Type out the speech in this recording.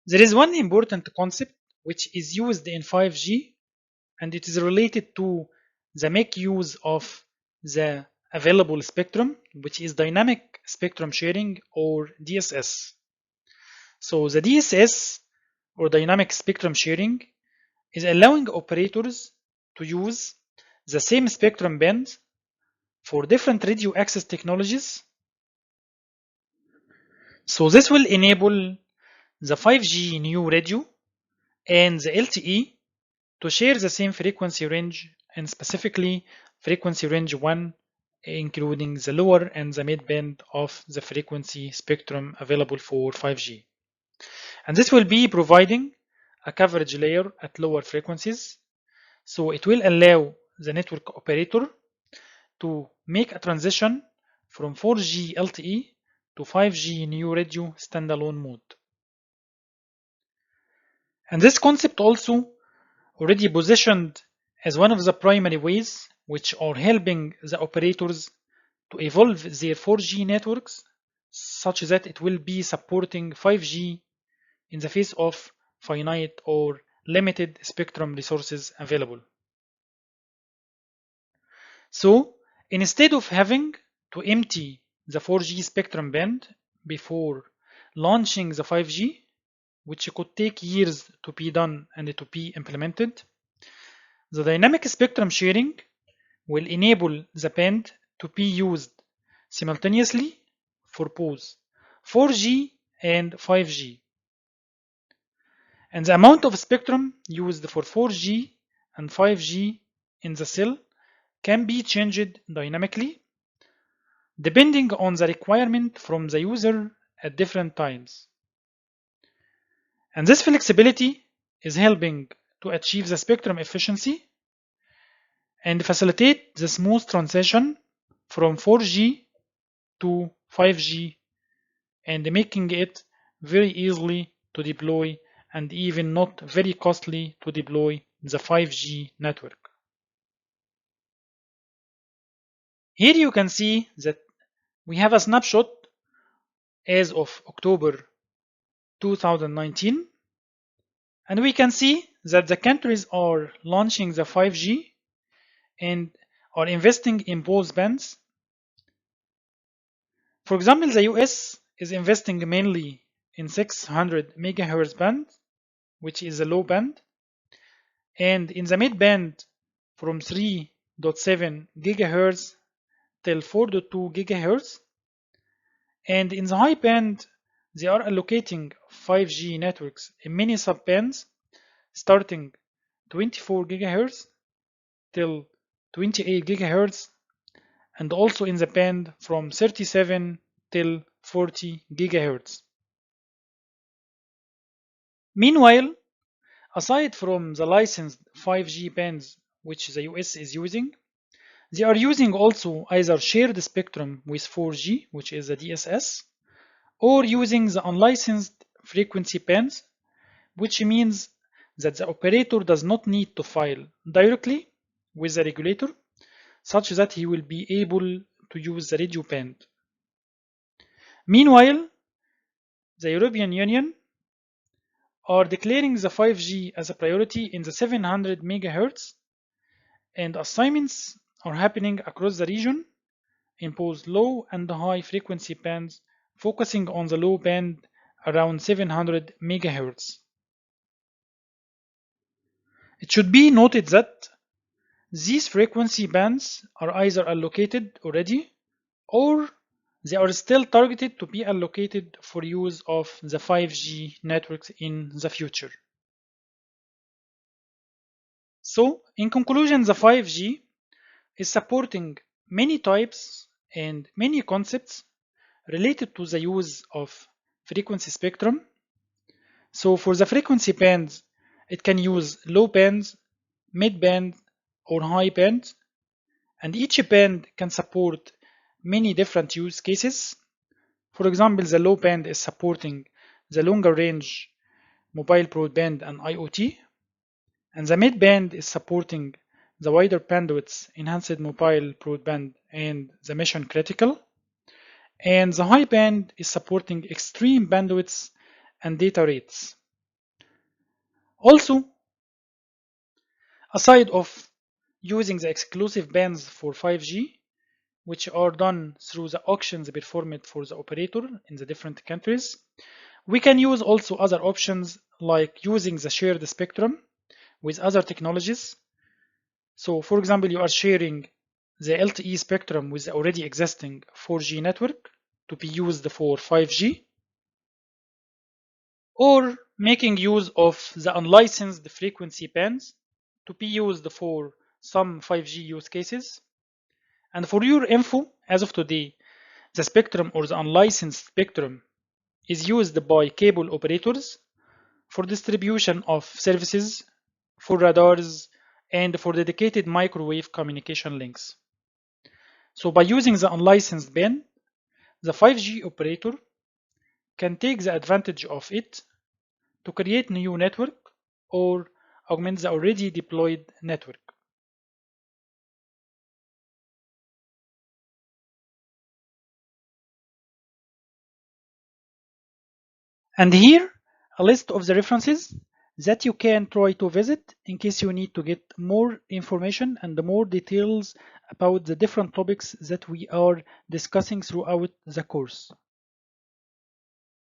There is one important concept which is used in 5G, and it is related to the make use of the available spectrum, which is dynamic spectrum sharing, or DSS. So the DSS, or dynamic spectrum sharing, is allowing operators to use the same spectrum band for different radio access technologies. So this will enable the 5G new radio and the LTE to share the same frequency range, and specifically frequency range 1, including the lower and the mid band of the frequency spectrum available for 5G. And this will be providing a coverage layer at lower frequencies, so it will allow the network operator to make a transition from 4G LTE to 5G new radio standalone mode. And this concept also already positioned as one of the primary ways which are helping the operators to evolve their 4G networks such that it will be supporting 5G in the face of finite or limited spectrum resources available. So instead of having to empty the 4G spectrum band before launching the 5G, which could take years to be done and to be implemented, the dynamic spectrum sharing will enable the band to be used simultaneously for both 4G and 5G. And the amount of spectrum used for 4G and 5G in the cell can be changed dynamically depending on the requirement from the user at different times. And this flexibility is helping to achieve the spectrum efficiency and facilitate the smooth transition from 4G to 5G, and making it very easily to deploy and even not very costly to deploy the 5G network. Here you can see that we have a snapshot as of October 2019, and we can see that the countries are launching the 5G and are investing in both bands. For example, the US is investing mainly in 600 megahertz band, which is a low band, and in the mid band from 3.7 gigahertz till 4.2 gigahertz, and in the high band they are allocating 5G networks in many subbands starting 24 gigahertz till 28 gigahertz, and also in the band from 37 till 40 gigahertz. Meanwhile, aside from the licensed 5G bands which the US is using, they are using also either shared spectrum with 4G, which is a DSS, or using the unlicensed frequency bands, which means that the operator does not need to file directly with the regulator, such that he will be able to use the radio band. Meanwhile, the European Union are declaring the 5G as a priority in the 700 megahertz, and assignments are happening across the region in both low and high frequency bands, focusing on the low band around 700 megahertz. It should be noted that these frequency bands are either allocated already or they are still targeted to be allocated for use of the 5G networks in the future. So, in conclusion, the 5G is supporting many types and many concepts related to the use of frequency spectrum. So for the frequency bands, it can use low bands, mid band, or high band, and each band can support many different use cases. For example, the low band is supporting the longer range mobile broadband and IoT, and the mid band is supporting the wider bandwidths enhanced mobile broadband and the mission critical, and the high band is supporting extreme bandwidths and data rates. Also, aside of using the exclusive bands for 5G, which are done through the auctions performed for the operator in the different countries, we can use also other options like using the shared spectrum with other technologies. So for example, you are sharing the LTE spectrum with the already existing 4G network to be used for 5G, or making use of the unlicensed frequency bands to be used for some 5G use cases. And for your info, as of today, the spectrum or the unlicensed spectrum is used by cable operators for distribution of services, for radars, and for dedicated microwave communication links. So by using the unlicensed band, the 5G operator can take the advantage of it to create new network or augment the already deployed network. And here, a list of the references that you can try to visit in case you need to get more information and more details about the different topics that we are discussing throughout the course.